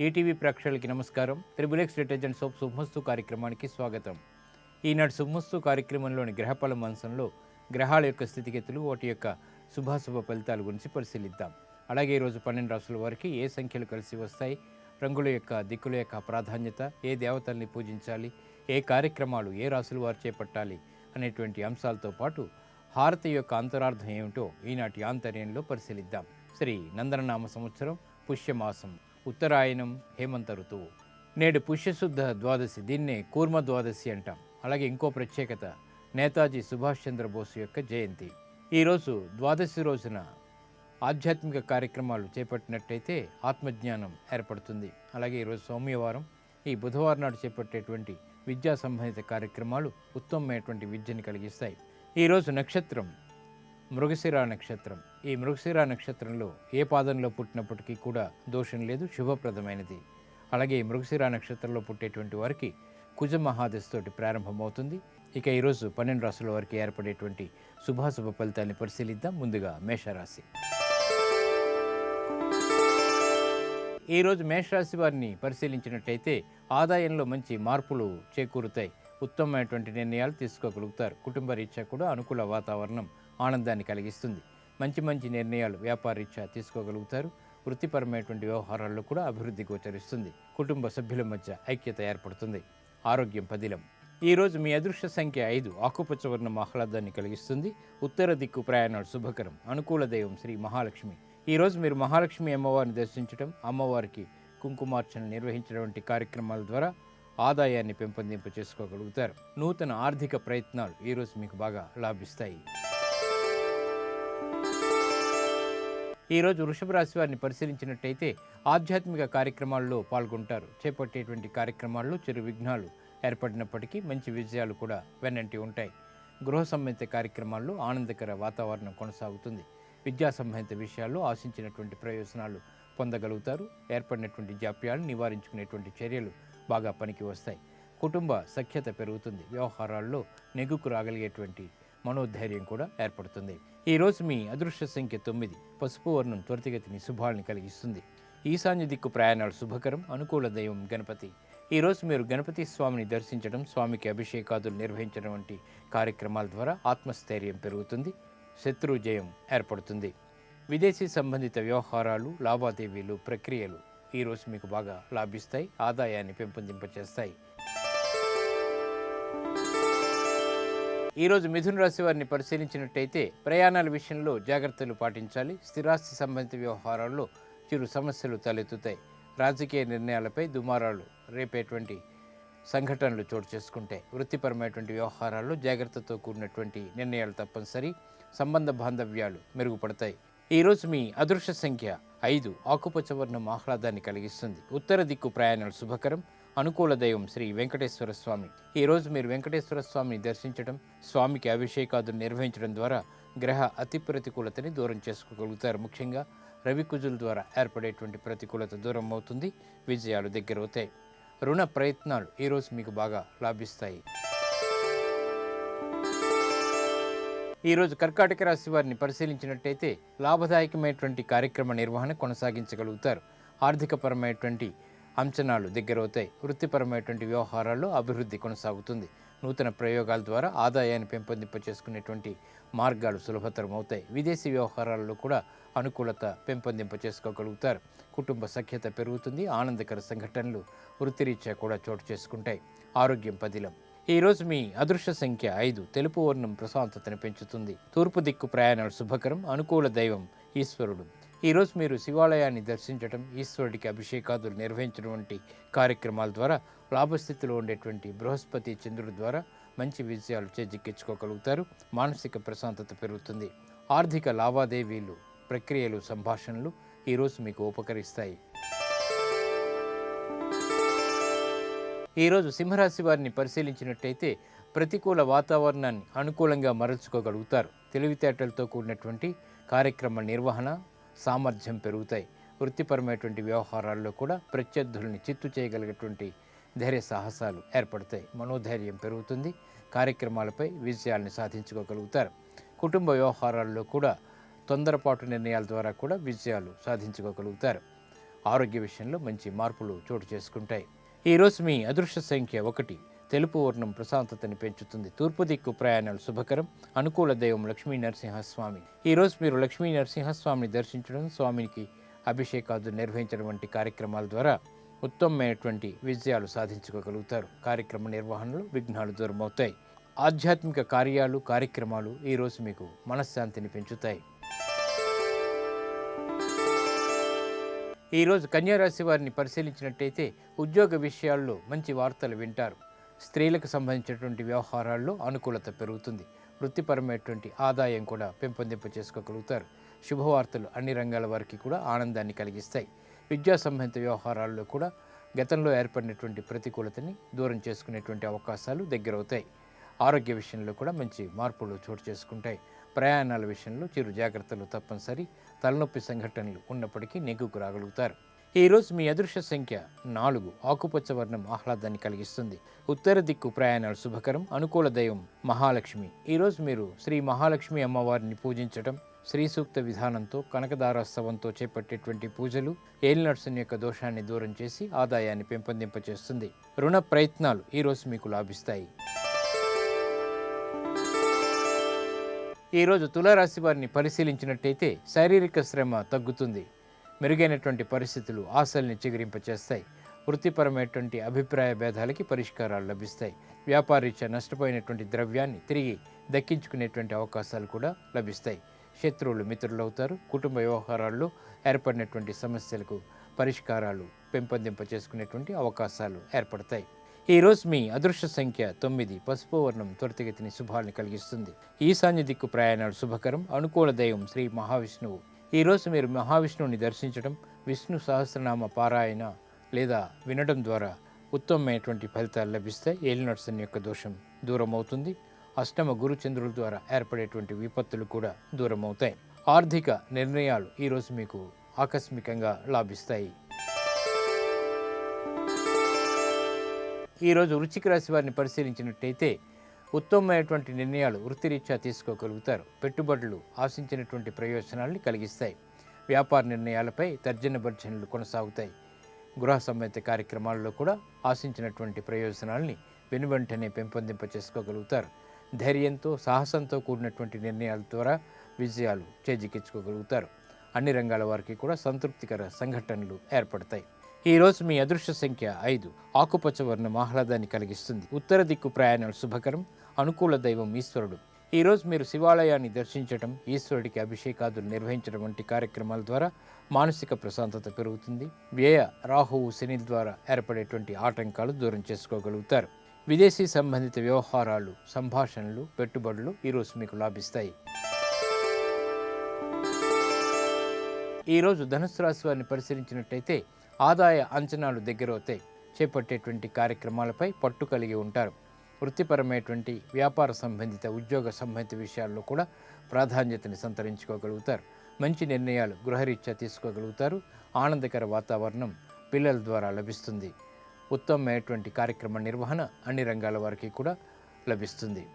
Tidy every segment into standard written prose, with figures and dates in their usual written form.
ETV ప్రేక్షకులకి నమస్కారం. Triple detergent soap శుభమస్తు కార్యక్రమానికి స్వాగతం. ఈనాటి శుభమస్తు కార్యక్రమంలోని గ్రహఫల మంచంలో గ్రహాల యొక్క స్థితిగతులు, వాటి యొక్క శుభాశుభ ఫలితాల గురించి పరిశీలిద్దాం. అలాగే ఈరోజు 12 రాసుల వారికి ఏ సంఖ్యలు కలిసి వస్తాయి, రంగుల యొక్క దిక్కుల యొక్క ప్రాధాన్యత, ఏ దేవతల్ని పూజించాలి, ఏ కార్యక్రమాలు ఏ రాసుల వారు చేపట్టాలి అనేటువంటి అంశాలతో పాటు హారతి యొక్క అంతరార్థం ఏమిటో ఈనాటి ఆంతర్యంలో పరిశీలిద్దాం. శ్రీ నందననామ సంవత్సరం, పుష్యమాసం, ఉత్తరాయణం, హేమంత ఋతువు. నేడు పుష్యశుద్ధ ద్వాదశి, దీన్నే కూర్మ ద్వాదశి అంటాం. అలాగే ఇంకో ప్రత్యేకత, నేతాజీ సుభాష్ చంద్రబోస్ యొక్క జయంతి. ఈరోజు ద్వాదశి రోజున ఆధ్యాత్మిక కార్యక్రమాలు చేపట్టినట్టయితే ఆత్మజ్ఞానం ఏర్పడుతుంది. అలాగే ఈరోజు సౌమ్యవారం, ఈ బుధవారం నాడు చేపట్టేటువంటి విద్యా సంబంధిత కార్యక్రమాలు ఉత్తమమైనటువంటి విద్యను కలిగిస్తాయి. ఈరోజు నక్షత్రం మృగశిర నక్షత్రం. ఈ మృగశిర నక్షత్రంలో ఏ పాదంలో పుట్టినప్పటికీ కూడా దోషం లేదు, శుభప్రదమైనది. అలాగే ఈ మృగశిర నక్షత్రంలో పుట్టేటువంటి వారికి కుజ మహాదశతోటి ప్రారంభమవుతుంది. ఇక ఈరోజు 12 రాసుల వారికి ఏర్పడేటువంటి శుభాశుభ ఫలితాన్ని పరిశీలిద్దాం. ముందుగా మేషరాశి. ఈరోజు మేషరాశి వారిని పరిశీలించినట్టయితే ఆదాయంలో మంచి మార్పులు చేకూరుతాయి. ఉత్తమమైనటువంటి నిర్ణయాలు తీసుకోగలుగుతారు. కుటుంబ రీత్యా కూడా అనుకూల వాతావరణం ఆనందాన్ని కలిగిస్తుంది. మంచి మంచి నిర్ణయాలు వ్యాపార రీత్యా తీసుకోగలుగుతారు. వృత్తిపరమైనటువంటి వ్యవహారాల్లో కూడా అభివృద్ధి గోచరిస్తుంది. కుటుంబ సభ్యుల మధ్య ఐక్యత ఏర్పడుతుంది. ఆరోగ్యం పదిలం. ఈరోజు మీ అదృష్ట సంఖ్య 5, ఆకుపచ్చ వర్ణం ఆహ్లాదాన్ని కలిగిస్తుంది. ఉత్తర దిక్కు ప్రయాణాలు శుభకరం. అనుకూల దైవం శ్రీ మహాలక్ష్మి. ఈరోజు మీరు మహాలక్ష్మి అమ్మవారిని దర్శించడం, అమ్మవారికి కుంకుమార్చన నిర్వహించడం వంటి కార్యక్రమాల ద్వారా ఆదాయాన్ని పెంపొందింప చేసుకోగలుగుతారు. నూతన ఆర్థిక ప్రయత్నాలు ఈరోజు మీకు బాగా లాభిస్తాయి. ఈరోజు వృషభ రాశి వారిని పరిశీలించినట్టయితే ఆధ్యాత్మిక కార్యక్రమాల్లో పాల్గొంటారు. చేపట్టేటువంటి కార్యక్రమాల్లో చిరు విఘ్నాలు ఏర్పడినప్పటికీ మంచి విజయాలు కూడా వెన్నంటి ఉంటాయి. గృహ సంబంధిత కార్యక్రమాల్లో ఆనందకర వాతావరణం కొనసాగుతుంది. విద్యా సంబంధిత విషయాల్లో ఆశించినటువంటి ప్రయోజనాలు పొందగలుగుతారు. ఏర్పడినటువంటి జాప్యాలను నివారించుకునేటువంటి చర్యలు బాగా పనికి వస్తాయి. కుటుంబ సఖ్యత పెరుగుతుంది. వ్యవహారాల్లో నెగ్గుకు రాగలిగేటువంటి మనోధైర్యం కూడా ఏర్పడుతుంది. ఈరోజు మీ అదృష్ట సంఖ్య 9, పసుపు వర్ణం త్వరితగతిని శుభాల్ని కలిగిస్తుంది. ఈశాన్య దిక్కు ప్రయాణాలు శుభకరం. అనుకూల దైవం గణపతి. ఈరోజు మీరు గణపతి స్వామిని దర్శించడం, స్వామికి అభిషేకాదులు నిర్వహించడం వంటి కార్యక్రమాల ద్వారా ఆత్మస్థైర్యం పెరుగుతుంది. శత్రు జయం ఏర్పడుతుంది. విదేశీ సంబంధిత వ్యవహారాలు, లావాదేవీలు, ప్రక్రియలు ఈరోజు మీకు బాగా లాభిస్తాయి. ఆదాయాన్ని పెంపొందింపచేస్తాయి. ఈరోజు మిథున రాశి వారిని పరిశీలించినట్టయితే ప్రయాణాల విషయంలో జాగ్రత్తలు పాటించాలి. స్థిరాస్తి సంబంధిత వ్యవహారాల్లో చిరు సమస్యలు తలెత్తుతాయి. రాజకీయ నిర్ణయాలపై దుమారాలు రేపేటువంటి సంఘటనలు చోటు చేసుకుంటాయి. వృత్తిపరమైనటువంటి వ్యవహారాల్లో జాగ్రత్తతో కూడినటువంటి నిర్ణయాలు తప్పనిసరి. సంబంధ బాంధవ్యాలు మెరుగుపడతాయి. ఈరోజు మీ అదృష్ట సంఖ్య 5, ఆకుపచ్చ వర్ణం ఆహ్లాదాన్ని కలిగిస్తుంది. ఉత్తర దిక్కు ప్రయాణాలు శుభకరం. అనుకూల దైవం శ్రీ వెంకటేశ్వర స్వామి. ఈరోజు మీరు వెంకటేశ్వర స్వామిని దర్శించడం, స్వామికి అభిషేకాదులు నిర్వహించడం ద్వారా గ్రహ అతి ప్రతికూలతని దూరం చేసుకోగలుగుతారు. ముఖ్యంగా రవికుజుల ద్వారా ఏర్పడేటువంటి ప్రతికూలత దూరం అవుతుంది. విజయాలు దగ్గరవుతాయి. రుణ ప్రయత్నాలు ఈరోజు మీకు బాగా లాభిస్తాయి. ఈరోజు కర్కాటక రాశి వారిని పరిశీలించినట్టయితే లాభదాయకమైనటువంటి కార్యక్రమ నిర్వహణ కొనసాగించగలుగుతారు. ఆర్థికపరమైనటువంటి అంచనాలు దగ్గరవుతాయి. వృత్తిపరమైనటువంటి వ్యవహారాల్లో అభివృద్ధి కొనసాగుతుంది. నూతన ప్రయోగాల ద్వారా ఆదాయాన్ని పెంపొందింప చేసుకునేటువంటి మార్గాలు సులభతరం అవుతాయి. విదేశీ వ్యవహారాల్లో కూడా అనుకూలత పెంపొందింప చేసుకోగలుగుతారు. కుటుంబ సఖ్యత పెరుగుతుంది. ఆనందకర సంఘటనలు వృత్తిరీత్యా కూడా చోటు చేసుకుంటాయి. ఆరోగ్యం పదిలం. ఈరోజు మీ అదృష్ట సంఖ్య 5, తెలుపు వర్ణం ప్రశాంతతను పెంచుతుంది. తూర్పు దిక్కు ప్రయాణాలు శుభకరం. అనుకూల దైవం ఈశ్వరుడు. ఈరోజు మీరు శివాలయాన్ని దర్శించడం, ఈశ్వరుడికి అభిషేకాదులు నిర్వహించడం వంటి కార్యక్రమాల ద్వారా లాభస్థితిలో ఉండేటువంటి బృహస్పతి చంద్రుడి ద్వారా మంచి విజయాలు చేజిక్కించుకోగలుగుతారు. మానసిక ప్రశాంతత పెరుగుతుంది. ఆర్థిక లావాదేవీలు, ప్రక్రియలు, సంభాషణలు ఈరోజు మీకు ఉపకరిస్తాయి. ఈరోజు సింహరాశి వారిని పరిశీలించినట్టయితే ప్రతికూల వాతావరణాన్ని అనుకూలంగా మరల్చుకోగలుగుతారు. తెలివితేటలతో కూడినటువంటి కార్యక్రమ నిర్వహణ సామర్థ్యం పెరుగుతాయి. వృత్తిపరమైనటువంటి వ్యవహారాల్లో కూడా ప్రత్యర్థుల్ని చిత్తు చేయగలిగేటువంటి ధైర్య సాహసాలు ఏర్పడతాయి. మనోధైర్యం పెరుగుతుంది. కార్యక్రమాలపై విజయాల్ని సాధించుకోగలుగుతారు. కుటుంబ వ్యవహారాల్లో కూడా తొందరపాటు నిర్ణయాల ద్వారా కూడా విజయాలు సాధించుకోగలుగుతారు. ఆరోగ్య విషయంలో మంచి మార్పులు చోటు చేసుకుంటాయి. ఈరోజు మీ అదృష్ట సంఖ్య 1. తెలుపు వర్ణం ప్రశాంతతని పెంచుతుంది. తూర్పు దిక్కు ప్రయాణాలు శుభకరం. అనుకూల దైవం లక్ష్మీ నరసింహస్వామి. ఈరోజు మీరు లక్ష్మీ నరసింహస్వామిని దర్శించడం, స్వామికి అభిషేకాలు నిర్వహించడం వంటి కార్యక్రమాల ద్వారా ఉత్తమమైనటువంటి విజయాలు సాధించుకోగలుగుతారు. కార్యక్రమ నిర్వహణలో విఘ్నాలు దూరమవుతాయి. ఆధ్యాత్మిక కార్యక్రమాలు ఈరోజు మీకు మనశ్శాంతిని పెంచుతాయి. ఈరోజు కన్యారాశి వారిని పరిశీలించినట్టయితే ఉద్యోగ విషయాల్లో మంచి వార్తలు వింటారు. స్త్రీలకు సంబంధించినటువంటి వ్యవహారాల్లో అనుకూలత పెరుగుతుంది. వృత్తిపరమైనటువంటి ఆదాయం కూడా పెంపొందింప చేసుకోగలుగుతారు. శుభవార్తలు అన్ని రంగాల వారికి కూడా ఆనందాన్ని కలిగిస్తాయి. విద్యా సంబంధిత వ్యవహారాల్లో కూడా గతంలో ఏర్పడినటువంటి ప్రతికూలతని దూరం చేసుకునేటువంటి అవకాశాలు దగ్గరవుతాయి. ఆరోగ్య విషయంలో కూడా మంచి మార్పులు చోటు చేసుకుంటాయి. ప్రయాణాల విషయంలో చిరు జాగ్రత్తలు తప్పనిసరి. తలనొప్పి సంఘటనలు ఉన్నప్పటికీ నెగ్గుకు రాగలుగుతారు. ఈరోజు మీ అదృష్ట సంఖ్య 4. ఆకుపచ్చ వర్ణం ఆహ్లాదాన్ని కలిగిస్తుంది. ఉత్తర దిక్కు ప్రయాణాలు శుభకరం. అనుకూల దైవం మహాలక్ష్మి. ఈరోజు మీరు శ్రీ మహాలక్ష్మి అమ్మవారిని పూజించడం, శ్రీ సూక్త విధానంతో కనకదారోత్సవంతో చేపట్టేటువంటి పూజలు ఏలినర్సుని యొక్క దోషాన్ని దూరం చేసి ఆదాయాన్ని పెంపొందింపచేస్తుంది. రుణ ప్రయత్నాలు ఈరోజు మీకు లాభిస్తాయి. ఈరోజు తులారాశి వారిని పరిశీలించినట్టయితే శారీరక శ్రమ తగ్గుతుంది. మెరుగైనటువంటి పరిస్థితులు ఆశల్ని చిగురింపచేస్తాయి. వృత్తిపరమైనటువంటి అభిప్రాయ భేదాలకి పరిష్కారాలు లభిస్తాయి. వ్యాపారీత్యా నష్టపోయినటువంటి ద్రవ్యాన్ని తిరిగి దక్కించుకునేటువంటి అవకాశాలు కూడా లభిస్తాయి. శత్రువులు మిత్రులవుతారు. కుటుంబ వ్యవహారాల్లో ఏర్పడినటువంటి సమస్యలకు పరిష్కారాలు పెంపొందింప చేసుకునేటువంటి అవకాశాలు ఏర్పడతాయి. ఈరోజు మీ అదృష్ట సంఖ్య 9. పసుపు వర్ణం త్వరితగతిని శుభాలను కలిగిస్తుంది. ఈశాన్య దిక్కు ప్రయాణాలు శుభకరం. అనుకూల దైవం శ్రీ మహావిష్ణువు. ఈరోజు మీరు మహావిష్ణువుని దర్శించడం, విష్ణు సహస్రనామ పారాయణ లేదా వినడం ద్వారా ఉత్తమమైనటువంటి ఫలితాలు లభిస్తాయి. ఏలినర్సన్ యొక్క దోషం దూరం అవుతుంది. అష్టమ గురుచంద్రుల ద్వారా ఏర్పడేటువంటి విపత్తులు కూడా దూరం అవుతాయి. ఆర్థిక నిర్ణయాలు ఈరోజు మీకు ఆకస్మికంగా లాభిస్తాయి. ఈరోజు వృశ్చిక రాశి వారిని పరిశీలించినట్టయితే ఉత్తమమైనటువంటి నిర్ణయాలు వృత్తిరీత్యా తీసుకోగలుగుతారు. పెట్టుబడులు ఆశించినటువంటి ప్రయోజనాల్ని కలిగిస్తాయి. వ్యాపార నిర్ణయాలపై తర్జన భర్జనలు కొనసాగుతాయి. గృహ సంబంధిత కార్యక్రమాల్లో కూడా ఆశించినటువంటి ప్రయోజనాల్ని వెనువెంటనే పెంపొందింప చేసుకోగలుగుతారు. ధైర్యంతో సాహసంతో కూడినటువంటి నిర్ణయాల ద్వారా విజయాలు చేజిక్కించుకోగలుగుతారు. అన్ని రంగాల వారికి కూడా సంతృప్తికర సంఘటనలు ఏర్పడతాయి. ఈరోజు మీ అదృష్ట సంఖ్య 5. ఆకుపచ్చ వర్ణం ఆహ్లాదాన్ని కలిగిస్తుంది. ఉత్తర దిక్కు ప్రయాణాలు శుభకరం. అనుకూల దైవం ఈశ్వరుడు. ఈరోజు మీరు శివాలయాన్ని దర్శించడం, ఈశ్వరుడికి అభిషేకాదులు నిర్వహించడం వంటి కార్యక్రమాల ద్వారా మానసిక ప్రశాంతత పెరుగుతుంది. వ్యయ రాహువు శని ద్వారా ఏర్పడేటువంటి ఆటంకాలు దూరం చేసుకోగలుగుతారు. విదేశీ సంబంధిత వ్యవహారాలు, సంభాషణలు, పెట్టుబడులు ఈరోజు మీకు లాభిస్తాయి. ఈరోజు ధనుస్సు రాశి వారిని పరిశీలించినట్టయితే ఆదాయ అంచనాలు దగ్గరవుతాయి. చేపట్టేటువంటి కార్యక్రమాలపై పట్టు కలిగి ఉంటారు. వృత్తిపరమైనటువంటి వ్యాపార సంబంధిత, ఉద్యోగ సంబంధిత విషయాల్లో కూడా ప్రాధాన్యతని సంతరించుకోగలుగుతారు. మంచి నిర్ణయాలు గృహరీత్యా తీసుకోగలుగుతారు. ఆనందకర వాతావరణం పిల్లల ద్వారా లభిస్తుంది. ఉత్తమమైనటువంటి కార్యక్రమ నిర్వహణ అన్ని రంగాల వారికి కూడా లభిస్తుంది.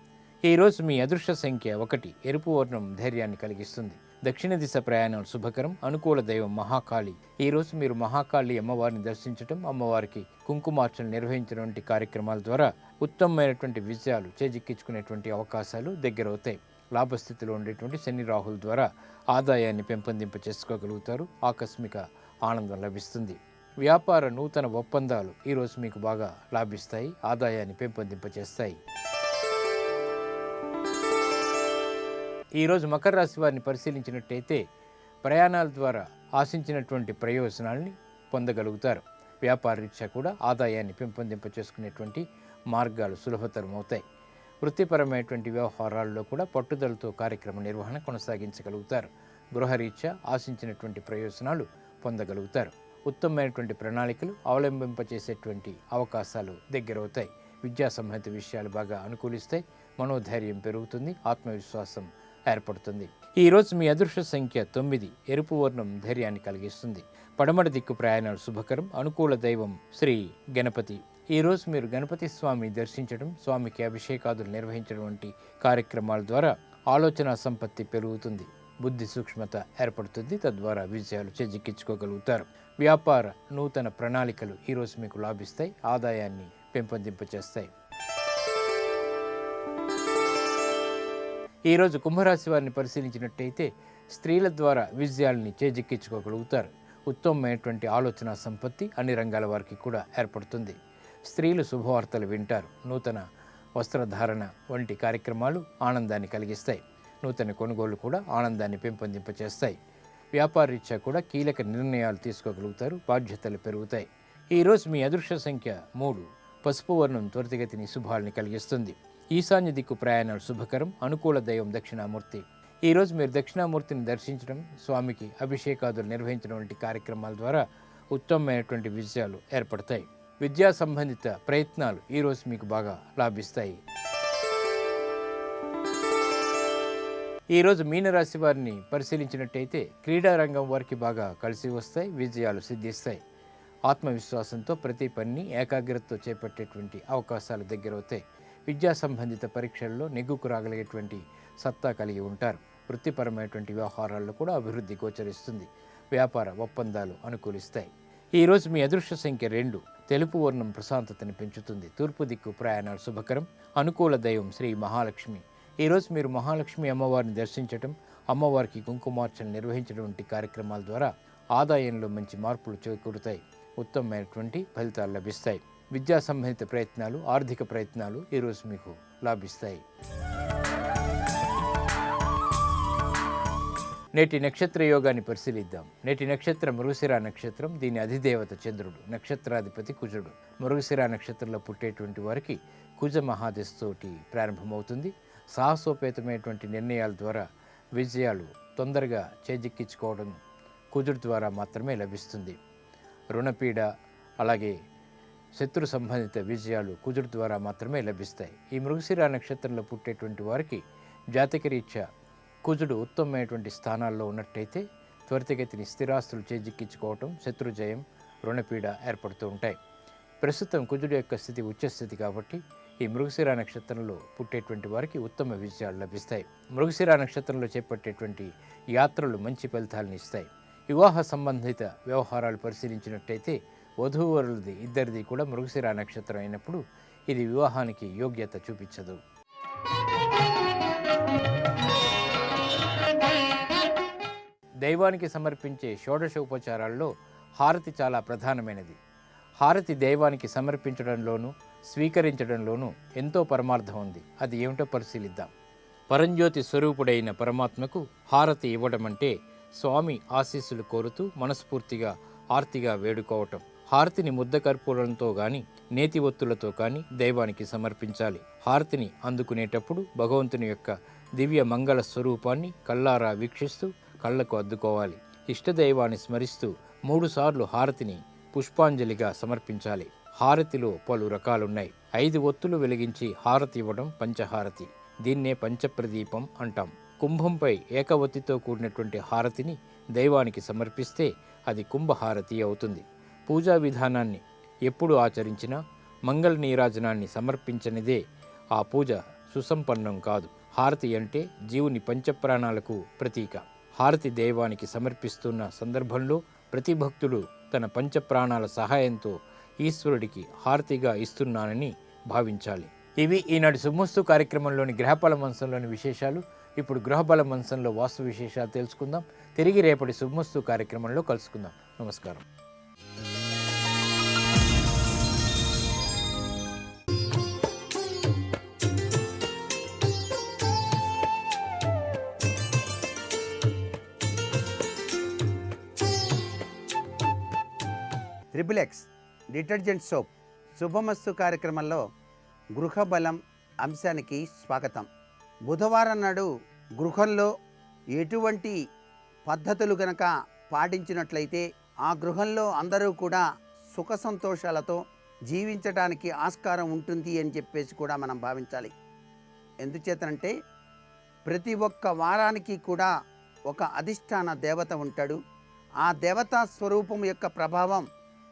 ఈరోజు మీ అదృష్ట సంఖ్య 1. ఎరుపు వర్ణం ధైర్యాన్ని కలిగిస్తుంది. దక్షిణ దిశ ప్రయాణాలు శుభకరం. అనుకూల దైవం మహాకాళి. ఈరోజు మీరు మహాకాళి అమ్మవారిని దర్శించడం, అమ్మవారికి కుంకుమార్చన నిర్వహించడం వంటి కార్యక్రమాల ద్వారా ఉత్తమమైనటువంటి విజయాలు చేజిక్కించుకునేటువంటి అవకాశాలు దగ్గరవుతాయి. లాభస్థితిలో ఉండేటువంటి శని రాహుల ద్వారా ఆదాయాన్ని పెంపొందింప చేసుకోగలుగుతారు. ఆకస్మిక ఆనందం లభిస్తుంది. వ్యాపార నూతన ఒప్పందాలు ఈరోజు మీకు బాగా లాభిస్తాయి. ఆదాయాన్ని పెంపొందింపచేస్తాయి. ఈరోజు మకర రాశి వారిని పరిశీలించినట్టయితే ప్రయాణాల ద్వారా ఆశించినటువంటి ప్రయోజనాల్ని పొందగలుగుతారు. వ్యాపార రీత్యా కూడా ఆదాయాన్ని పెంపొందింప చేసుకునేటువంటి మార్గాలు సులభతరం అవుతాయి. వృత్తిపరమైనటువంటి వ్యవహారాల్లో కూడా పట్టుదలతో కార్యక్రమ నిర్వహణ కొనసాగించగలుగుతారు. గృహరీత్యా ఆశించినటువంటి ప్రయోజనాలు పొందగలుగుతారు. ఉత్తమమైనటువంటి ప్రణాళికలు అవలంబింపచేసేటువంటి అవకాశాలు దగ్గరవుతాయి. విద్యా సంబంధిత విషయాలు బాగా అనుకూలిస్తాయి. మనోధైర్యం పెరుగుతుంది. ఆత్మవిశ్వాసం ఏర్పడుతుంది. ఈరోజు మీ అదృష్ట సంఖ్య 9. ఎరుపు వర్ణం ధైర్యాన్ని కలిగిస్తుంది. పడమటి దిక్కు ప్రయాణాలు శుభకరం. అనుకూల దైవం శ్రీ గణపతి. ఈరోజు మీరు గణపతి స్వామిని దర్శించడం, స్వామికి అభిషేకాదులు నిర్వహించడం వంటి కార్యక్రమాల ద్వారా ఆలోచన సంపత్తి పెరుగుతుంది. బుద్ధి సూక్ష్మత ఏర్పడుతుంది. తద్వారా విజయాలు చేజిక్కించుకోగలుగుతారు. వ్యాపార నూతన ప్రణాళికలు ఈరోజు మీకు లాభిస్తాయి. ఆదాయాన్ని పెంపొందింపచేస్తాయి. ఈరోజు కుంభరాశి వారిని పరిశీలించినట్టయితే స్త్రీల ద్వారా విజయాల్ని చేజిక్కించుకోగలుగుతారు. ఉత్తమమైనటువంటి ఆలోచన సంపత్తి అన్ని రంగాల వారికి కూడా ఏర్పడుతుంది. స్త్రీలు శుభవార్తలు వింటారు. నూతన వస్త్రధారణ వంటి కార్యక్రమాలు ఆనందాన్ని కలిగిస్తాయి. నూతన కొనుగోళ్లు కూడా ఆనందాన్ని పెంపొందింపచేస్తాయి. వ్యాపారరీత్యా కూడా కీలక నిర్ణయాలు తీసుకోగలుగుతారు. బాధ్యతలు పెరుగుతాయి. ఈరోజు మీ అదృష్ట సంఖ్య 3. పసుపు వర్ణం త్వరితగతిని శుభాల్ని కలిగిస్తుంది. ఈశాన్య దిక్కు ప్రయాణాలు శుభకరం. అనుకూల దైవం దక్షిణామూర్తి. ఈరోజు మీరు దక్షిణామూర్తిని దర్శించడం, స్వామికి అభిషేకాదులు నిర్వహించడం వంటి కార్యక్రమాల ద్వారా ఉత్తమమైనటువంటి విజయాలు ఏర్పడతాయి. విద్యా సంబంధిత ప్రయత్నాలు ఈరోజు మీకు బాగా లాభిస్తాయి. ఈరోజు మీనరాశి వారిని పరిశీలించినట్టయితే క్రీడారంగం వారికి బాగా కలిసి వస్తాయి. విజయాలు సిద్ధిస్తాయి. ఆత్మవిశ్వాసంతో ప్రతి పనిని ఏకాగ్రతతో చేపట్టేటువంటి అవకాశాలు దగ్గరవుతాయి. విద్యా సంబంధిత పరీక్షల్లో నెగ్గుకు రాగలిగేటువంటి సత్తా కలిగి ఉంటారు. వృత్తిపరమైనటువంటి వ్యవహారాల్లో కూడా అభివృద్ధి గోచరిస్తుంది. వ్యాపార ఒప్పందాలు అనుకూలిస్తాయి. ఈరోజు మీ అదృష్ట సంఖ్య 2. తెలుపు వర్ణం ప్రశాంతతని పెంచుతుంది. తూర్పు దిక్కు ప్రయాణాలు శుభకరం. అనుకూల దైవం శ్రీ మహాలక్ష్మి. ఈరోజు మీరు మహాలక్ష్మి అమ్మవారిని దర్శించడం, అమ్మవారికి కుంకుమార్చన నిర్వహించడం వంటి కార్యక్రమాల ద్వారా ఆదాయంలో మంచి మార్పులు చేకూరుతాయి. ఉత్తమమైనటువంటి ఫలితాలు లభిస్తాయి. విద్యా సంబంధిత ప్రయత్నాలు, ఆర్థిక ప్రయత్నాలు ఈరోజు మీకు లాభిస్తాయి. నేటి నక్షత్ర యోగాన్ని పరిశీలిద్దాం. నేటి నక్షత్రం మృగశిర నక్షత్రం. దీని అధిదేవత చంద్రుడు. నక్షత్రాధిపతి కుజుడు. మృగశిర నక్షత్రంలో పుట్టేటువంటి వారికి కుజ మహాదశతోటి ప్రారంభమవుతుంది. సాహసోపేతమైనటువంటి నిర్ణయాల ద్వారా విజయాలు తొందరగా చేజిక్కించుకోవడం కుజుడు ద్వారా మాత్రమే లభిస్తుంది. రుణపీడ అలాగే శత్రు సంబంధిత విజయాలు కుజుడు ద్వారా మాత్రమే లభిస్తాయి. ఈ మృగశిర నక్షత్రంలో పుట్టేటువంటి వారికి జాతకరీత్యా కుజుడు ఉత్తమమైనటువంటి స్థానాల్లో ఉన్నట్టయితే త్వరితగతిని స్థిరాస్తులు చేజిక్కించుకోవటం, శత్రుజయం, రుణపీడ ఏర్పడుతూ ఉంటాయి. ప్రస్తుతం కుజుడు యొక్క స్థితి ఉచ్చస్థితి కాబట్టి ఈ మృగశిర నక్షత్రంలో పుట్టేటువంటి వారికి ఉత్తమ విజయాలు లభిస్తాయి. మృగశిర నక్షత్రంలో చేపట్టేటువంటి యాత్రలు మంచి ఫలితాలను ఇస్తాయి. వివాహ సంబంధిత వ్యవహారాలు పరిశీలించినట్టయితే వధూవరులది ఇద్దరిది కూడా మృగశిర నక్షత్రం అయినప్పుడు ఇది వివాహానికి యోగ్యత చూపించదు. దైవానికి సమర్పించే షోడశ ఉపచారాల్లో హారతి చాలా ప్రధానమైనది. హారతి దైవానికి సమర్పించడంలోనూ స్వీకరించడంలోనూ ఎంతో పరమార్థం ఉంది. అది ఏమిటో పరిశీలిద్దాం. పరంజ్యోతి స్వరూపుడైన పరమాత్మకు హారతి ఇవ్వడం అంటే స్వామి ఆశీస్సులు కోరుతూ మనస్ఫూర్తిగా ఆర్తిగా వేడుకోవటం. హారతిని ముద్ద కర్పూరంతో గాని నేతి ఒత్తులతో కానీ దైవానికి సమర్పించాలి. హారతిని అందుకునేటప్పుడు భగవంతుని యొక్క దివ్య మంగళ స్వరూపాన్ని కళ్ళారా వీక్షిస్తూ కళ్ళకు అద్దుకోవాలి. ఇష్టదైవాన్ని స్మరిస్తూ 3 సార్లు హారతిని పుష్పాంజలిగా సమర్పించాలి. హారతిలో పలు రకాలున్నాయి. 5 ఒత్తులు వెలిగించి హారతి ఇవ్వడం పంచహారతి. దీన్నే పంచప్రదీపం అంటాం. కుంభంపై ఏకవత్తితో కూడినటువంటి హారతిని దైవానికి సమర్పిస్తే అది కుంభహారతి అవుతుంది. పూజా విధానాన్ని ఎప్పుడు ఆచరించినా మంగళ నీరాజనాన్ని సమర్పించనిదే ఆ పూజ సుసంపన్నం కాదు. హారతి అంటే జీవుని పంచప్రాణాలకు ప్రతీక. హారతి దైవానికి సమర్పిస్తున్న సందర్భంలో ప్రతి భక్తుడు తన పంచప్రాణాల సహాయంతో ఈశ్వరుడికి హారతిగా ఇస్తున్నానని భావించాలి. ఇవి ఈనాటి శుభమస్తు కార్యక్రమంలోని గ్రహబల మంచంలోని విశేషాలు. ఇప్పుడు గ్రహబల మంచంలో వాస్తు విశేషాలు తెలుసుకుందాం. తిరిగి రేపటి శుభమస్తు కార్యక్రమంలో కలుసుకుందాం. నమస్కారం. ట్రిపుల్ డిటర్జెంట్ సోప్ శుభమస్తు కార్యక్రమంలో గృహబలం అంశానికి స్వాగతం. బుధవారం నాడు గృహంలో ఎటువంటి పద్ధతులు గనక పాటించినట్లయితే ఆ గృహంలో అందరూ కూడా సుఖ సంతోషాలతో జీవించడానికి ఆస్కారం ఉంటుంది అని చెప్పేసి కూడా మనం భావించాలి. ఎందుచేతనంటే ప్రతి ఒక్క వారానికి కూడా ఒక అధిష్టాన దేవత ఉంటాడు. ఆ దేవతా స్వరూపం యొక్క ప్రభావం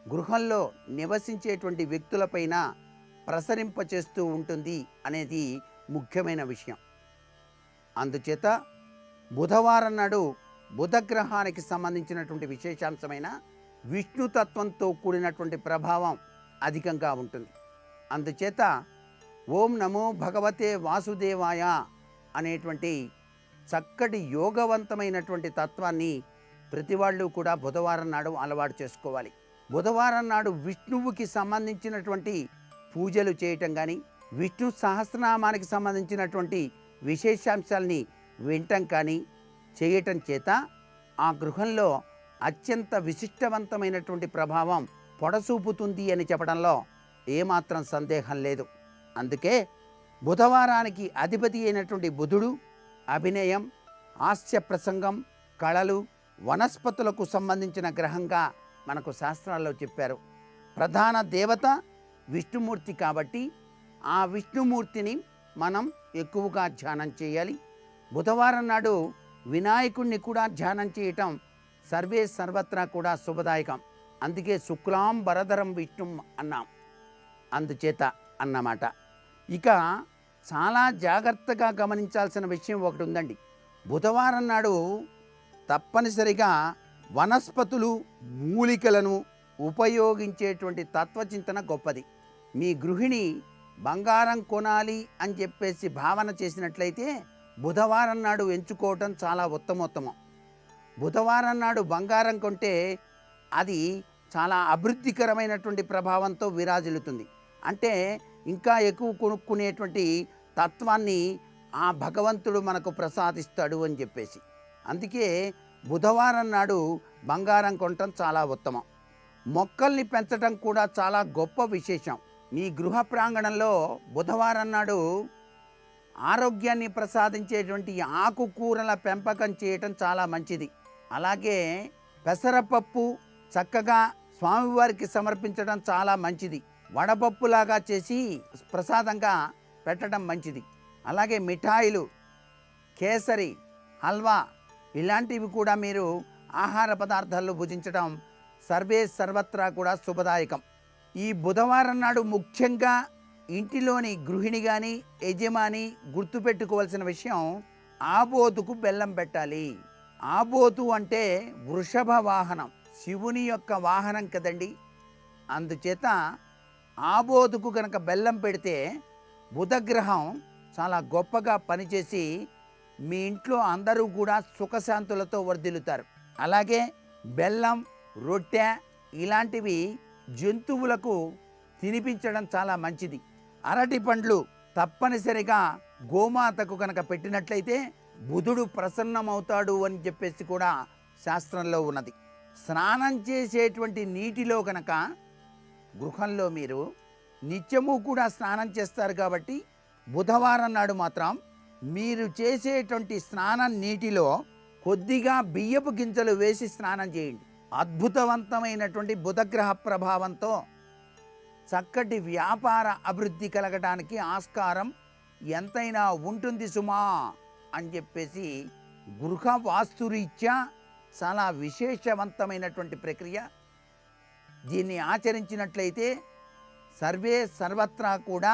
గృహంలో నివసించేటువంటి వ్యక్తులపైన ప్రసరింపచేస్తూ ఉంటుంది అనేది ముఖ్యమైన విషయం. అందుచేత బుధవారం నాడు బుధగ్రహానికి సంబంధించినటువంటి విశేషాంశమైన విష్ణుతత్వంతో కూడినటువంటి ప్రభావం అధికంగా ఉంటుంది. అందుచేత ఓం నమో భగవతే వాసుదేవాయ అనేటువంటి చక్కటి యోగవంతమైనటువంటి తత్వాన్ని ప్రతి వాళ్ళు కూడా బుధవారం నాడు అలవాటు చేసుకోవాలి. బుధవారం నాడు విష్ణువుకి సంబంధించినటువంటి పూజలు చేయటం కానీ, విష్ణు సహస్రనామానికి సంబంధించినటువంటి విశేషాంశాలని వినటం కానీ చేయటం చేత ఆ గృహంలో అత్యంత విశిష్టవంతమైనటువంటి ప్రభావం పొడసూపుతుంది అని చెప్పడంలో ఏమాత్రం సందేహం లేదు. అందుకే బుధవారానికి అధిపతి అయినటువంటి బుధుడు అభినయం, హాస్య ప్రసంగం, కళలు, వనస్పతులకు సంబంధించిన గ్రహంగా మనకు శాస్త్రాల్లో చెప్పారు. ప్రధాన దేవత విష్ణుమూర్తి కాబట్టి ఆ విష్ణుమూర్తిని మనం ఎక్కువగా ధ్యానం చేయాలి. బుధవారం నాడు వినాయకుడిని కూడా ధ్యానం చేయటం సర్వే సర్వత్రా కూడా శుభదాయకం. అందుకే శుక్లాం వరదరం విష్ణు అన్నాం, అందుచేత అన్నమాట. ఇక చాలా జాగ్రత్తగా గమనించాల్సిన విషయం ఒకటి ఉందండి. బుధవారం నాడు తప్పనిసరిగా వనస్పతులు, మూలికలను ఉపయోగించేటువంటి తత్వచింతన గొప్పది. మీ గృహిణి బంగారం కొనాలి అని చెప్పేసి భావన చేసినట్లయితే బుధవారం నాడు ఎంచుకోవటం చాలా ఉత్తమోత్తమం. బుధవారం నాడు బంగారం కొంటే అది చాలా అభివృద్ధికరమైనటువంటి ప్రభావంతో విరాజిల్లుతుంది. అంటే ఇంకా ఎక్కువ కొనుక్కునేటువంటి తత్వాన్ని ఆ భగవంతుడు మనకు ప్రసాదిస్తాడు అని చెప్పేసి. అందుకే బుధవారం నాడు బంగారం కొనటం చాలా ఉత్తమం. మొక్కల్ని పెంచడం కూడా చాలా గొప్ప విశేషం. మీ గృహ ప్రాంగణంలో బుధవారం నాడు ఆరోగ్యాన్ని ప్రసాదించేటువంటి ఆకుకూరల పెంపకం చేయటం చాలా మంచిది. అలాగే పెసరపప్పు చక్కగా స్వామివారికి సమర్పించడం చాలా మంచిది. వడపప్పులాగా చేసి ప్రసాదంగా పెట్టడం మంచిది. అలాగే మిఠాయిలు, కేసరి, హల్వా ఇలాంటివి కూడా మీరు ఆహార పదార్థాలు భుజించడం సర్వే సర్వత్రా కూడా శుభదాయకం. ఈ బుధవారం నాడు ముఖ్యంగా ఇంటిలోని గృహిణి కానీ యజమాని గుర్తుపెట్టుకోవాల్సిన విషయం, ఆబోతుకు బెల్లం పెట్టాలి. ఆబోతు అంటే వృషభ వాహనం, శివుని యొక్క వాహనం కదండి. అందుచేత ఆబోతుకు కనుక బెల్లం పెడితే బుధగ్రహం చాలా గొప్పగా పనిచేసి మీ ఇంట్లో అందరూ కూడా సుఖశాంతులతో వర్ధిల్లుతారు. అలాగే బెల్లం, రొట్టె ఇలాంటివి జంతువులకు తినిపించడం చాలా మంచిది. అరటి పండ్లు తప్పనిసరిగా గోమాతకు కనుక పెట్టినట్లయితే బుధుడు ప్రసన్నమవుతాడు అని చెప్పేసి కూడా శాస్త్రంలో ఉన్నది. స్నానం చేసేటువంటి నీటిలో కనుక గృహంలో మీరు నిత్యము కూడా స్నానం చేస్తారు కాబట్టి బుధవారం నాడు మాత్రం మీరు చేసేటువంటి స్నానం నీటిలో కొద్దిగా బియ్యపు గింజలు వేసి స్నానం చేయండి. అద్భుతవంతమైనటువంటి బుధగ్రహ ప్రభావంతో చక్కటి వ్యాపార అభివృద్ధి కలగడానికి ఆస్కారం ఎంతైనా ఉంటుంది సుమా అని చెప్పేసి గృహ వాస్తురీత్యా చాలా విశేషవంతమైనటువంటి ప్రక్రియ. దీన్ని ఆచరించినట్లయితే సర్వే సర్వత్రా కూడా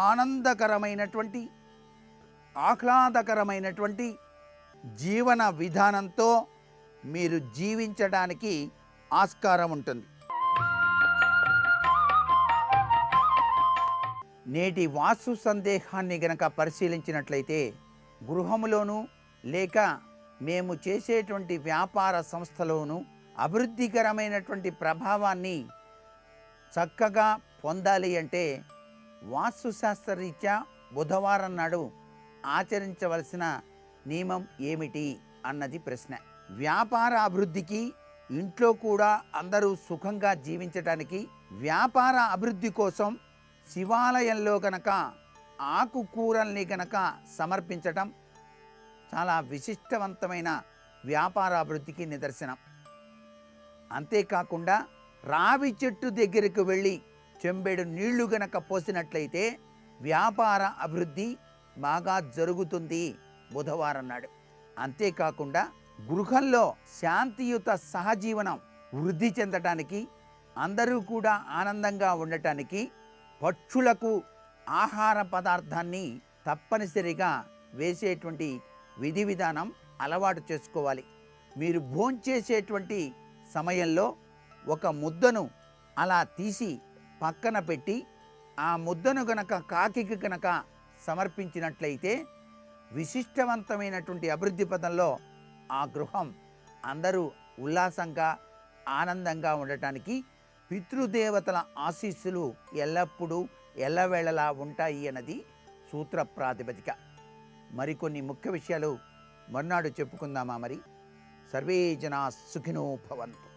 ఆనందకరమైనటువంటి ఆహ్లాదకరమైనటువంటి జీవన విధానంతో మీరు జీవించడానికి ఆస్కారం ఉంటుంది. నేటి వాస్తు సందేహాన్ని గనక పరిశీలించినట్లయితే గృహములోనూ లేక మేము చేసేటువంటి వ్యాపార సంస్థలోనూ అభివృద్ధికరమైనటువంటి ప్రభావాన్ని చక్కగా పొందాలి అంటే వాస్తుశాస్త్రరీత్యా బుధవారం నాడు ఆచరించవలసిన నియమం ఏమిటి అన్నది ప్రశ్న. వ్యాపార అభివృద్ధికి, ఇంట్లో కూడా అందరూ సుఖంగా జీవించడానికి, వ్యాపార అభివృద్ధి కోసం శివాలయంలో కనుక ఆకుకూరల్ని కనుక సమర్పించటం చాలా విశిష్టవంతమైన వ్యాపార అభివృద్ధికి నిదర్శనం. అంతేకాకుండా రావి చెట్టు దగ్గరకు వెళ్ళి చెంబెడు నీళ్లు గనక పోసినట్లయితే వ్యాపార అభివృద్ధి బాగా జరుగుతుంది బుధవారం నాడు. అంతేకాకుండా గృహంలో శాంతియుత సహజీవనం వృద్ధి చెందటానికి, అందరూ కూడా ఆనందంగా ఉండటానికి పక్షులకు ఆహార పదార్థాన్ని తప్పనిసరిగా వేసేటువంటి విధి విధానం అలవాటు చేసుకోవాలి. మీరు భోంచేసేటువంటి సమయంలో ఒక ముద్దను అలా తీసి పక్కన పెట్టి ఆ ముద్దను గనక కాకికి గనక సమర్పించినట్లయితే విశిష్టవంతమైనటువంటి అభివృద్ధి పదంలో ఆ గృహం అందరూ ఉల్లాసంగా ఆనందంగా ఉండటానికి పితృదేవతల ఆశీస్సులు ఎల్లప్పుడూ ఎల్లవేళలా ఉంటాయి అన్నది సూత్ర ప్రాతిపదిక. మరికొన్ని ముఖ్య విషయాలు మర్నాడు చెప్పుకుందామా? మరి సర్వే జనా సుఖినో భవంతు.